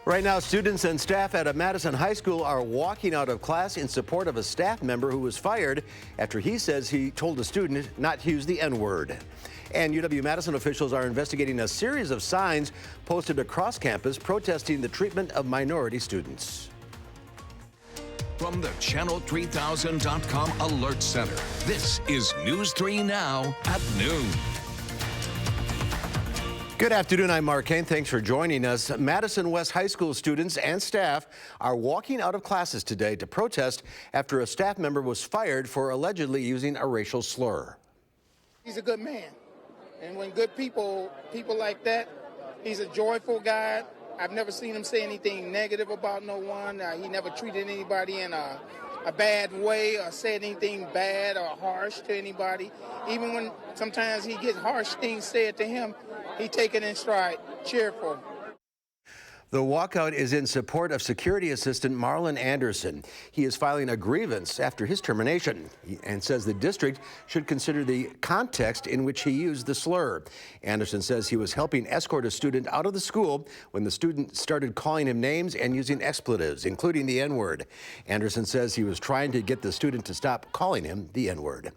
Right now, students and staff at a Madison high school are walking out of class in support of a staff member who was fired after he says he told a student not to use the N-word. And UW-Madison officials are investigating a series of signs posted across campus protesting the treatment of minority students. From the Channel3000.com Alert Center, this is News 3 Now at noon. Good afternoon, I'm Mark Kane. Thanks for joining us. Madison West High School students and staff are walking out of classes today to protest after a staff member was fired for allegedly using a racial slur. He's a good man, and when good people like that, he's a joyful guy. I've never seen him say anything negative about no one. He never treated anybody in a bad way or said anything bad or harsh to anybody. Even when sometimes he gets harsh things said to him, he take it in stride, cheerful. The walkout is in support of security assistant Marlon Anderson. He is filing a grievance after his termination and says the district should consider the context in which he used the slur. Anderson says he was helping escort a student out of the school when the student started calling him names and using expletives, including the N-word. Anderson says he was trying to get the student to stop calling him the N-word.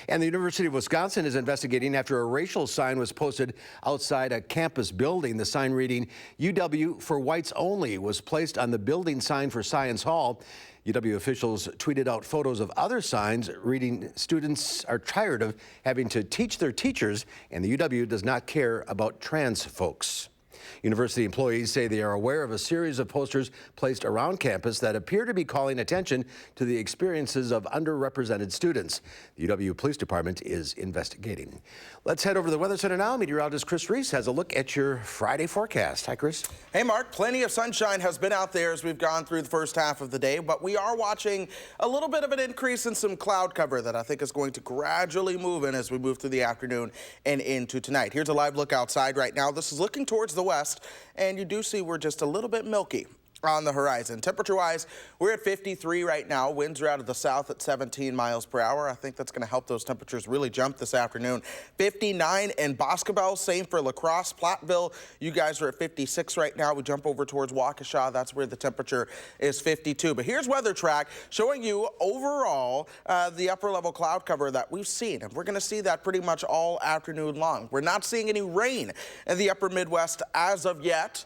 And the University of Wisconsin is investigating after a racial sign was posted outside a campus building. The sign reading, UW for whites only, was placed on the building sign for Science Hall. UW officials tweeted out photos of other signs reading, students are tired of having to teach their teachers, and the UW does not care about trans folks. University employees say they are aware of a series of posters placed around campus that appear to be calling attention to the experiences of underrepresented students. The UW Police Department is investigating. Let's head over to the Weather Center now. Meteorologist Chris Reese has a look at your Friday forecast. Hi, Chris. Hey, Mark. Plenty of sunshine has been out there as we've gone through the first half of the day, but we are watching a little bit of an increase in some cloud cover that I think is going to gradually move in as we move through the afternoon and into tonight. Here's a live look outside right now. This is looking towards the west, and you do see we're just a little bit milky on the horizon. Temperature-wise, we're at 53 right now. Winds are out of the south at 17 miles per hour. I think that's going to help those temperatures really jump this afternoon. 59 in Boscobel, same for La Crosse, Platteville. You guys are at 56 right now. We jump over towards Waukesha. That's where the temperature is 52. But here's Weather Track showing you overall the upper level cloud cover that we've seen. And we're going to see that pretty much all afternoon long. We're not seeing any rain in the upper Midwest as of yet,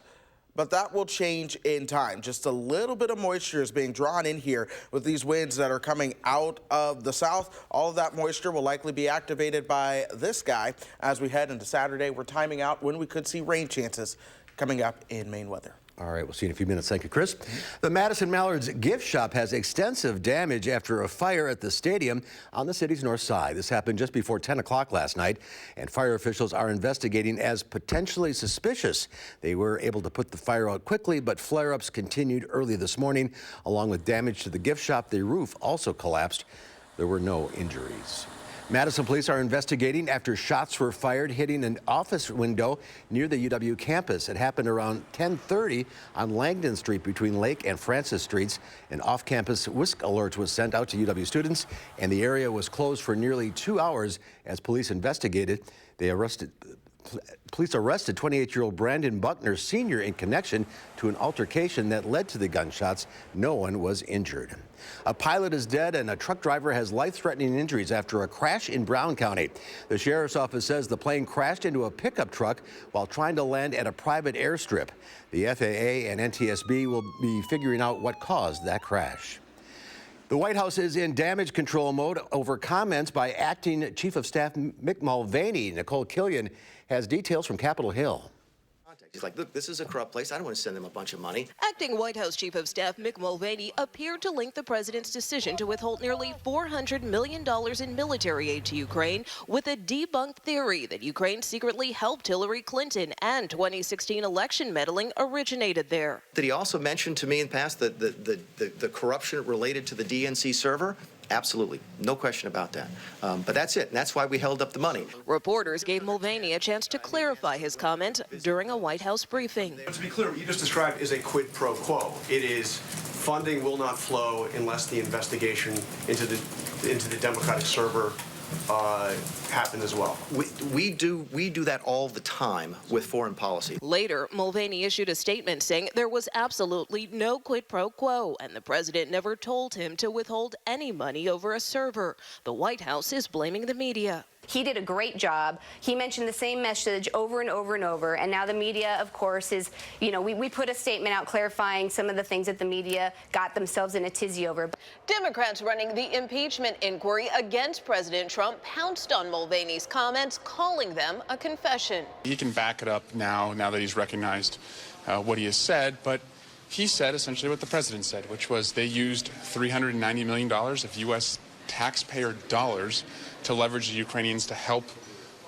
but that will change in time. Just a little bit of moisture is being drawn in here with these winds that are coming out of the south. All of that moisture will likely be activated by this guy as we head into Saturday. We're timing out when we could see rain chances coming up in Maine weather. All right, we'll see you in a few minutes. Thank you, Chris. The Madison Mallards gift shop has extensive damage after a fire at the stadium on the city's north side. This happened just before 10 o'clock last night, and fire officials are investigating as potentially suspicious. They were able to put the fire out quickly, but flare-ups continued early this morning. Along with damage to the gift shop, the roof also collapsed. There were no injuries. Madison police are investigating after shots were fired hitting an office window near the UW campus. It happened around 10:30 on Langdon Street between Lake and Francis Streets. An off-campus WISC alert was sent out to UW students, and the area was closed for nearly 2 hours as police investigated. Police arrested 28-year-old Brandon Buckner Sr. in connection to an altercation that led to the gunshots. No one was injured. A pilot is dead and a truck driver has life-threatening injuries after a crash in Brown County. The sheriff's office says the plane crashed into a pickup truck while trying to land at a private airstrip. The FAA and NTSB will be figuring out what caused that crash. The White House is in damage control mode over comments by Acting Chief of Staff Mick Mulvaney. Nicole Killian has details from Capitol Hill. He's like, look, this is a corrupt place. I don't want to send them a bunch of money. Acting White House Chief of Staff Mick Mulvaney appeared to link the president's decision to withhold nearly $400 million in military aid to Ukraine with a debunked theory that Ukraine secretly helped Hillary Clinton and 2016 election meddling originated there. Did he also mention to me in the past that the corruption related to the DNC server? Absolutely. No question about that. But that's it. And that's why we held up the money. Reporters gave Mulvaney a chance to clarify his comment during a White House briefing. To be clear, what you just described is a quid pro quo. It is funding will not flow unless the investigation into the Democratic server happened as well. We do that all the time with foreign policy. Later, Mulvaney issued a statement saying there was absolutely no quid pro quo, and the president never told him to withhold any money over a server. The White House is blaming the media. He did a great job. He mentioned the same message over and over and over. And now the media, of course, is, we put a statement out clarifying some of the things that the media got themselves in a tizzy over. Democrats running the impeachment inquiry against President Trump pounced on Mulvaney's comments, calling them a confession. He can back it up now that he's recognized what he has said, but he said essentially what the president said, which was they used $390 million of U.S. taxpayer dollars to leverage the Ukrainians to help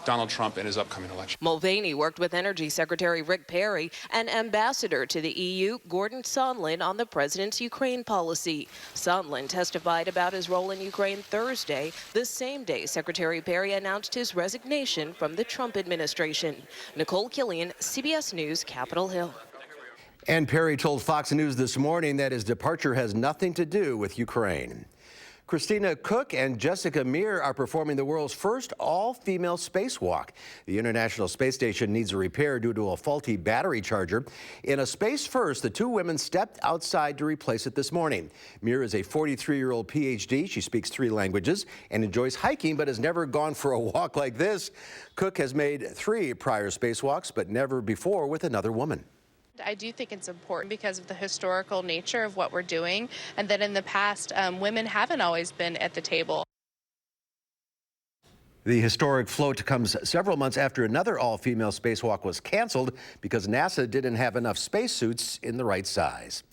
Donald Trump in his upcoming election. Mulvaney worked with Energy Secretary Rick Perry and Ambassador to the EU, Gordon Sondland, on the president's Ukraine policy. Sondland testified about his role in Ukraine Thursday, the same day Secretary Perry announced his resignation from the Trump administration. Nicole Killian, CBS News, Capitol Hill. And Perry told Fox News this morning that his departure has nothing to do with Ukraine. Christina Koch and Jessica Meir are performing the world's first all-female spacewalk. The International Space Station needs a repair due to a faulty battery charger. In a space first, the two women stepped outside to replace it this morning. Meir is a 43-year-old PhD. She speaks 3 languages and enjoys hiking, but has never gone for a walk like this. Koch has made 3 prior spacewalks, but never before with another woman. I do think it's important because of the historical nature of what we're doing, and that in the past, women haven't always been at the table. The historic float comes several months after another all-female spacewalk was canceled because NASA didn't have enough spacesuits in the right size.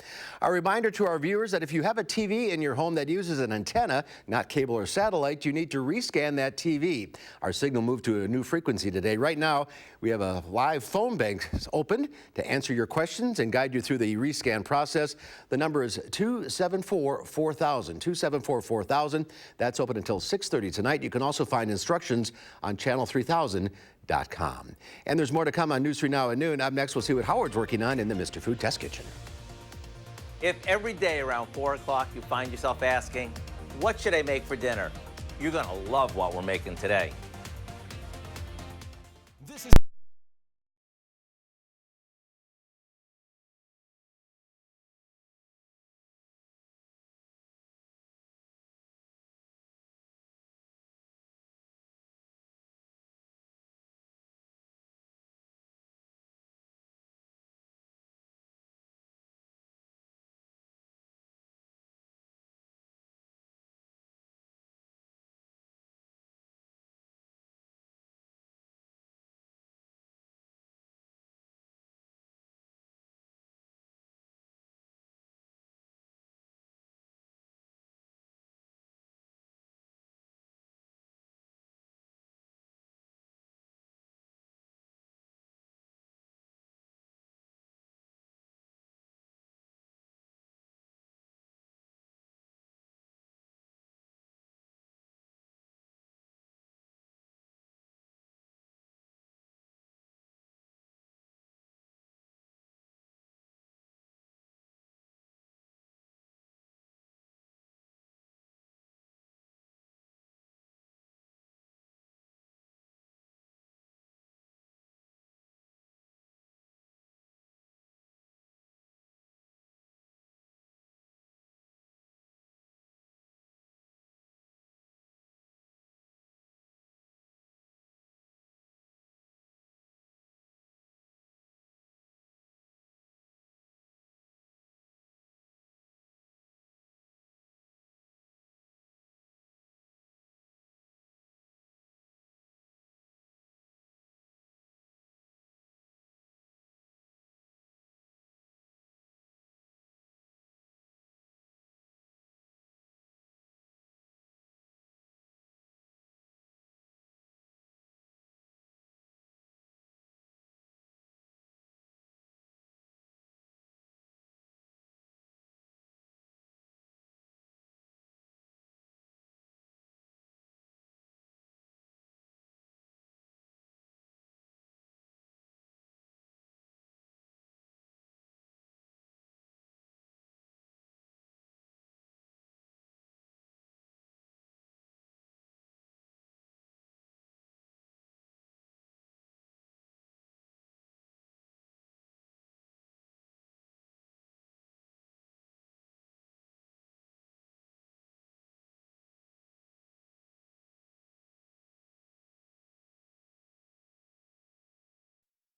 A reminder to our viewers that if you have a TV in your home that uses an antenna, not cable or satellite, you need to rescan that TV. Our signal moved to a new frequency today. Right now, we have a live phone bank open to answer your questions and guide you through the rescan process. The number is 274-4000, 274-4000. That's open until 6:30 tonight. You can also find instructions on channel3000.com. And there's more to come on News 3 Now at noon. Up next, we'll see what Howard's working on in the Mr. Food Test Kitchen. If every day around 4 o'clock you find yourself asking, what should I make for dinner? You're going to love what we're making today.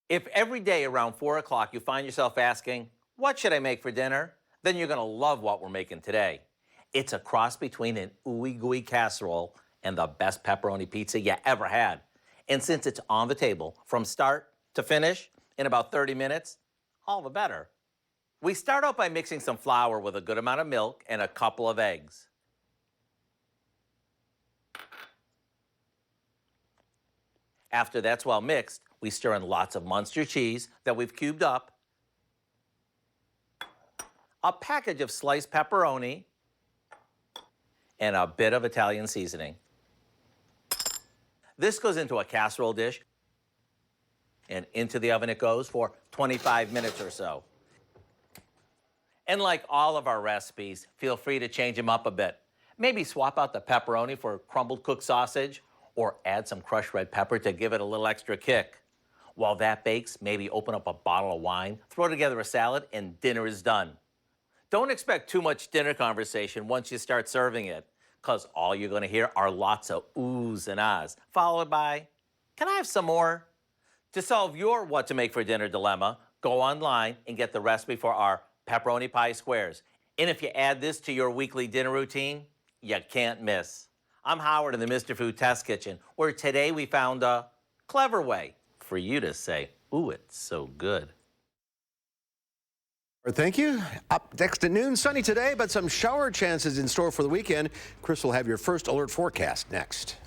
If every day around 4 o'clock you find yourself asking, what should I make for dinner? Then you're going to love what we're making today. It's a cross between an ooey gooey casserole and the best pepperoni pizza you ever had. And since it's on the table from start to finish in about 30 minutes, all the better. We start out by mixing some flour with a good amount of milk and a couple of eggs. After that's well mixed, we stir in lots of Munster cheese that we've cubed up, a package of sliced pepperoni, and a bit of Italian seasoning. This goes into a casserole dish, and into the oven it goes for 25 minutes or so. And like all of our recipes, feel free to change them up a bit. Maybe swap out the pepperoni for crumbled cooked sausage, or add some crushed red pepper to give it a little extra kick. While that bakes, maybe open up a bottle of wine, throw together a salad, and dinner is done. Don't expect too much dinner conversation once you start serving it, because all you're going to hear are lots of oohs and ahs, followed by, can I have some more? To solve your what to make for dinner dilemma, go online and get the recipe for our pepperoni pie squares. And if you add this to your weekly dinner routine, you can't miss. I'm Howard in the Mr. Food Test Kitchen, where today we found a clever way for you to say, ooh, it's so good. Thank you. Up next at noon, sunny today, but some shower chances in store for the weekend. Chris will have your first alert forecast next.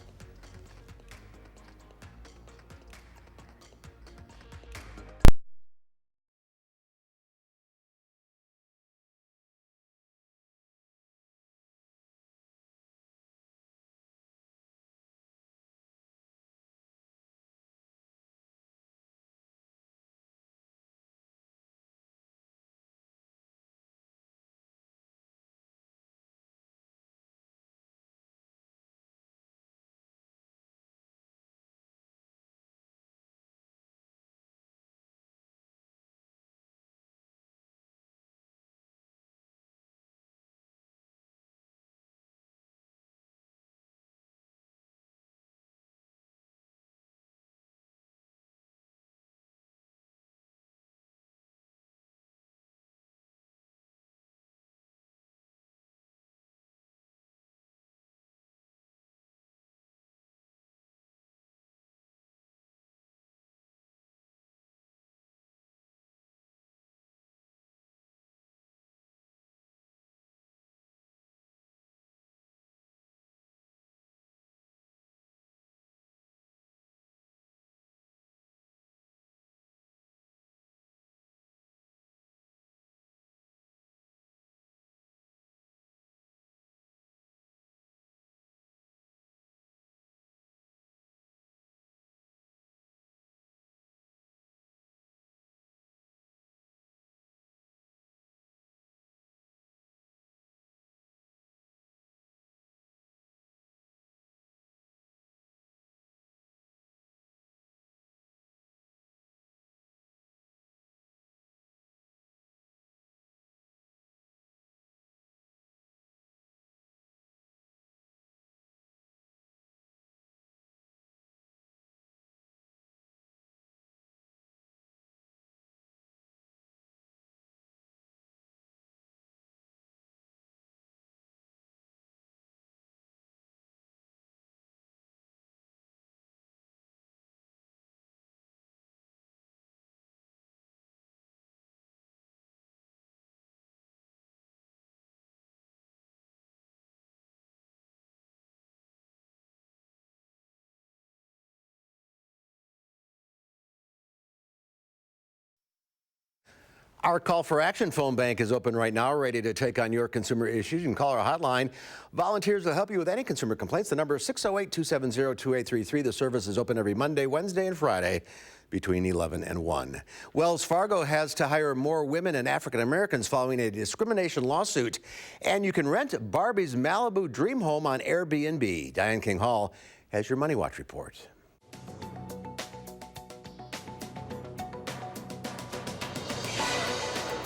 Our call for action phone bank is open right now, ready to take on your consumer issues. You can call our hotline. Volunteers will help you with any consumer complaints. The number is 608-270-2833. The service is open every Monday, Wednesday, and Friday between 11 and 1. Wells Fargo has to hire more women and African Americans following a discrimination lawsuit. And you can rent Barbie's Malibu dream home on Airbnb. Diane King Hall has your Money Watch report.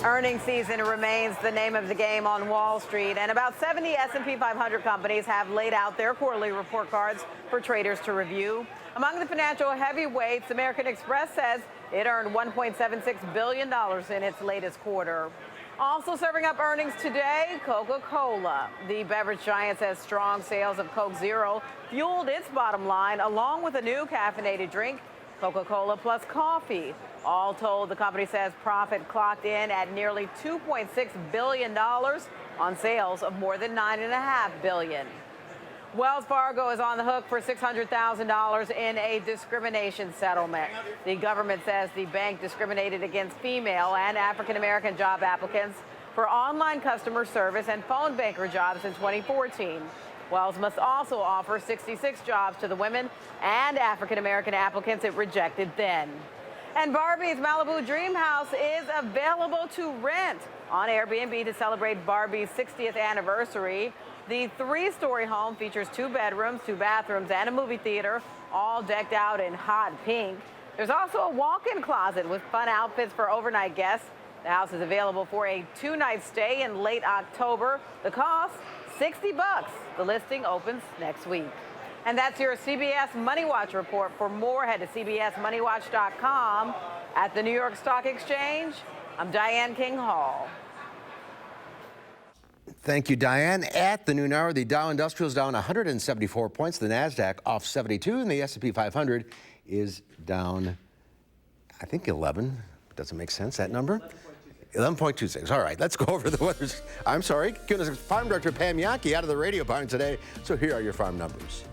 Earnings season remains the name of the game on Wall Street, and about 70 S&P 500 companies have laid out their quarterly report cards for traders to review. Among the financial heavyweights, American Express says It earned $1.76 billion in its latest quarter. Also serving up earnings today, Coca-Cola. The beverage giant says strong sales of Coke Zero fueled its bottom line, along with a new caffeinated drink, Coca-Cola Plus Coffee. All told, the company says profit clocked in at nearly $2.6 billion on sales of more than $9.5 billion. Wells Fargo is on the hook for $600,000 in a discrimination settlement. The government says the bank discriminated against female and African-American job applicants for online customer service and phone banker jobs in 2014. Wells must also offer 66 jobs to the women and African-American applicants it rejected then. And Barbie's Malibu Dream House is available to rent on Airbnb to celebrate Barbie's 60th anniversary. The 3-story home features 2 bedrooms, 2 bathrooms, and a movie theater, all decked out in hot pink. There's also a walk-in closet with fun outfits for overnight guests. The house is available for a 2-night stay in late October. The cost, $60. The listing opens next week. And that's your CBS Money Watch report. For more, head to cbsmoneywatch.com. At the New York Stock Exchange, I'm Diane King Hall. Thank you, Diane. At the noon hour, the Dow Industrial is down 174 points. The NASDAQ off 72, and the S&P 500 is down, I think, 11. Doesn't make sense, that number? 11.26. All right, let's go over the weather. I'm sorry. Goodness, Farm Director Pam Yankee out of the radio barn today. So here are your farm numbers.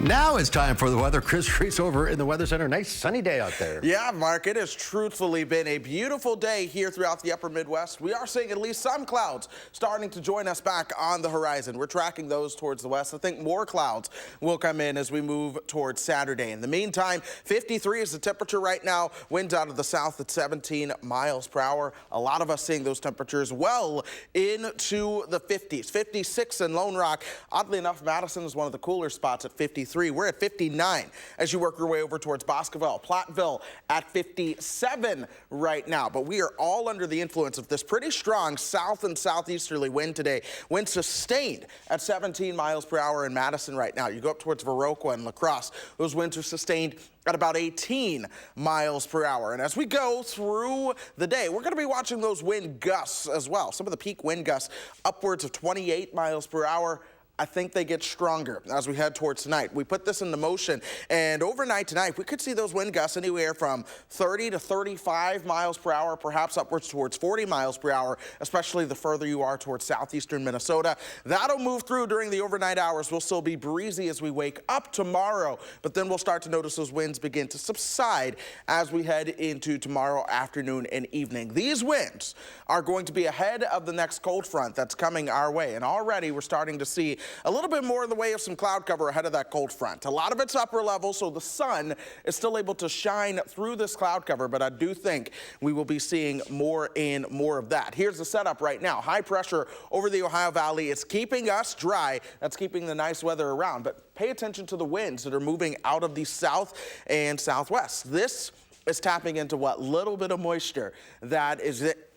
Now it's time for the weather. Chris Reese over in the Weather Center. Nice sunny day out there. Yeah, Mark, it has truthfully been a beautiful day here throughout the upper Midwest. We are seeing at least some clouds starting to join us back on the horizon. We're tracking those towards the west. I think more clouds will come in as we move towards Saturday. In the meantime, 53 is the temperature right now. Winds out of the south at 17 miles per hour. A lot of us seeing those temperatures well into the 50s. 56 in Lone Rock. Oddly enough, Madison is one of the cooler spots at 53. We're at 59 as you work your way over towards Boscoville. Platteville at 57 right now. But we are all under the influence of this pretty strong south and southeasterly wind today. Wind sustained at 17 miles per hour in Madison right now. You go up towards Viroqua and La Crosse. Those winds are sustained at about 18 miles per hour. And as we go through the day, we're going to be watching those wind gusts as well. Some of the peak wind gusts upwards of 28 miles per hour. I think they get stronger as we head towards tonight. We put this into motion, and overnight tonight, we could see those wind gusts anywhere from 30 to 35 miles per hour, perhaps upwards towards 40 miles per hour, especially the further you are towards southeastern Minnesota. That'll move through during the overnight hours. We'll still be breezy as we wake up tomorrow, but then we'll start to notice those winds begin to subside as we head into tomorrow afternoon and evening. These winds are going to be ahead of the next cold front that's coming our way, and already we're starting to see a little bit more in the way of some cloud cover ahead of that cold front. A lot of it's upper level, so the sun is still able to shine through this cloud cover, but I do think we will be seeing more and more of that. Here's the setup right now. High pressure over the Ohio Valley. It's keeping us dry. That's keeping the nice weather around, but pay attention to the winds that are moving out of the south and southwest. This is tapping into what little bit of moisture that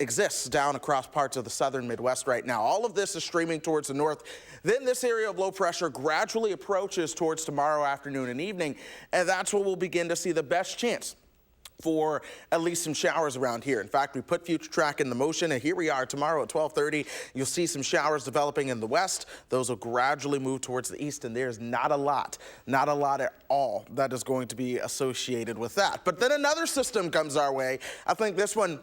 exists down across parts of the southern Midwest right now. All of this is streaming towards the north. Then this area of low pressure gradually approaches towards tomorrow afternoon and evening, and that's when we'll begin to see the best chance for at least some showers around here. In fact, we put future track into motion, and here we are tomorrow at 12:30. You'll see some showers developing in the west. Those will gradually move towards the east, and there's not a lot at all that is going to be associated with that. But then another system comes our way. I think this one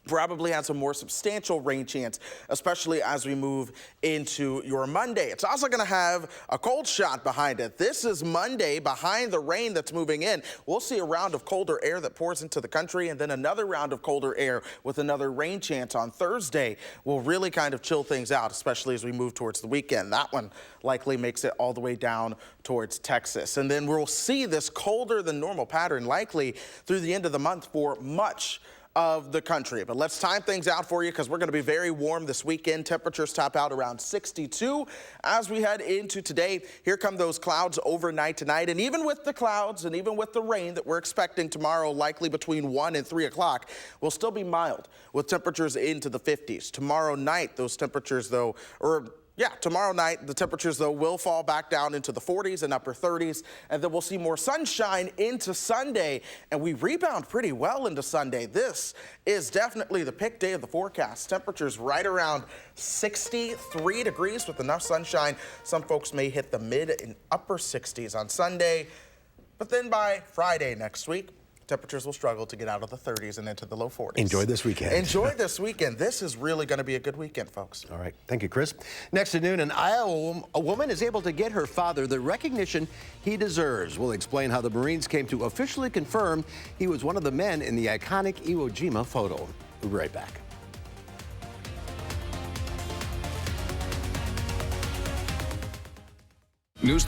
probably has a more substantial rain chance, especially as we move into your Monday. It's also going to have a cold shot behind it. This is Monday behind the rain that's moving in. We'll see a round of colder air that pours into the country, and then another round of colder air with another rain chance on Thursday will really kind of chill things out, especially as we move towards the weekend. That one likely makes it all the way down towards Texas. And then we'll see this colder than normal pattern likely through the end of the month for much of the country. But let's time things out for you because we're going to be very warm this weekend. Temperatures top out around 62 as we head into today. Here come those clouds overnight tonight. And even with the clouds and even with the rain that we're expecting tomorrow, likely between 1 and 3 o'clock, will still be mild with temperatures into the 50s. Tomorrow night, those temperatures, though, tomorrow night, the temperatures, though, will fall back down into the 40s and upper 30s, and then we'll see more sunshine into Sunday, and we rebound pretty well into Sunday. This is definitely the pick day of the forecast. Temperatures right around 63 degrees with enough sunshine. Some folks may hit the mid and upper 60s on Sunday, but then by Friday next week, temperatures will struggle to get out of the 30s and into the low 40s. Enjoy this weekend. Enjoy this weekend. This is really going to be a good weekend, folks. All right. Thank you, Chris. Next at noon, in Iowa, a woman is able to get her father the recognition he deserves. We'll explain how the Marines came to officially confirm he was one of the men in the iconic Iwo Jima photo. We'll be right back. News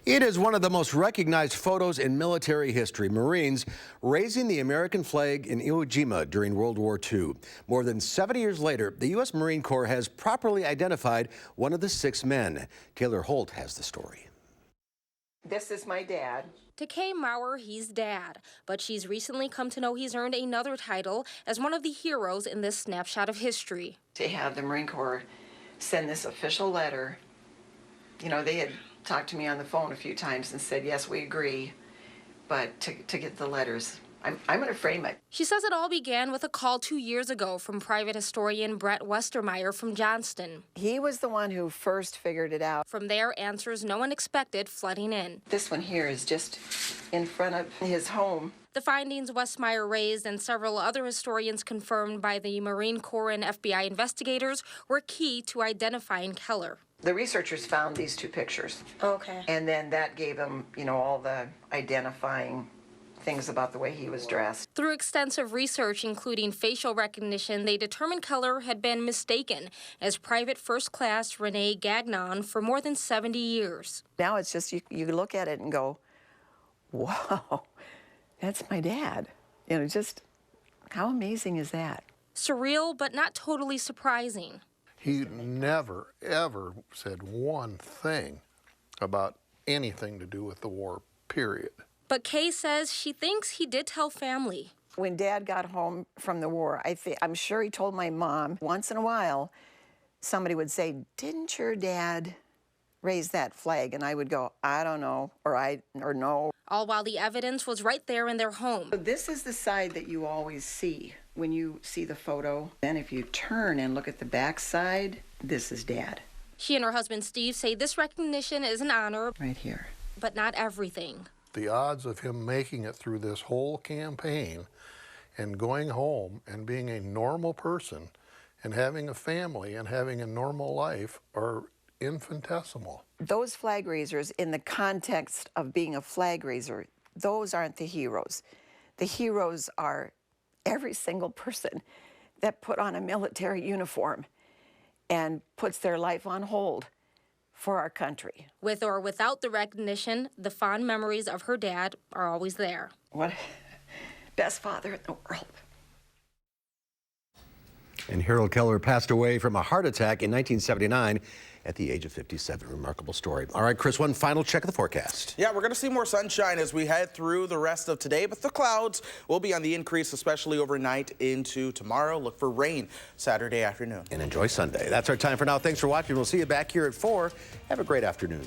It is one of the most recognized photos in military history. Marines raising the American flag in Iwo Jima during World War II. More than 70 years later, the U.S. Marine Corps has properly identified one of the 6 men. Taylor Holt has the story. This is my dad. To Kay Maurer, he's Dad, but she's recently come to know he's earned another title as one of the heroes in this snapshot of history. To have the Marine Corps send this official letter, you know, they had talked to me on the phone a few times and said, yes, we agree, but to get the letters, I'm going to frame it. She says it all began with a call 2 years ago from private historian Brett Westermeyer from Johnston. He was the one who first figured it out. From there, answers no one expected flooding in. This one here is just in front of his home. The findings Westmeyer raised and several other historians confirmed by the Marine Corps and FBI investigators were key to identifying Keller. The researchers found these two pictures. Okay. And then that gave them, you know, all the identifying things about the way he was dressed. Through extensive research, including facial recognition, they determined Keller had been mistaken as Private First Class Renee Gagnon for more than 70 years. Now it's just, you look at it and go, whoa, that's my dad. You know, just how amazing is that? Surreal, but not totally surprising. He never, ever said one thing about anything to do with the war, period. But Kay says she thinks he did tell family. When Dad got home from the war, I'm sure he told my mom. Once in a while, somebody would say, didn't your dad raise that flag? And I would go, I don't know, or no. All while the evidence was right there in their home. This is the side that you always see when you see the photo. Then if you turn and look at the back side, this is Dad. She and her husband Steve say this recognition is an honor. Right here. But not everything. The odds of him making it through this whole campaign and going home and being a normal person and having a family and having a normal life are infinitesimal. Those flag raisers, in the context of being a flag raiser, those aren't the heroes. The heroes are every single person that put on a military uniform and puts their life on hold for our country. With or without the recognition, the fond memories of her dad are always there. What best father in the world. And Harold Keller passed away from a heart attack in 1979 at the age of 57. Remarkable story. All right, Chris, one final check of the forecast. Yeah, we're going to see more sunshine as we head through the rest of today, but the clouds will be on the increase, especially overnight into tomorrow. Look for rain Saturday afternoon. And enjoy Sunday. That's our time for now. Thanks for watching. We'll see you back here at 4. Have a great afternoon.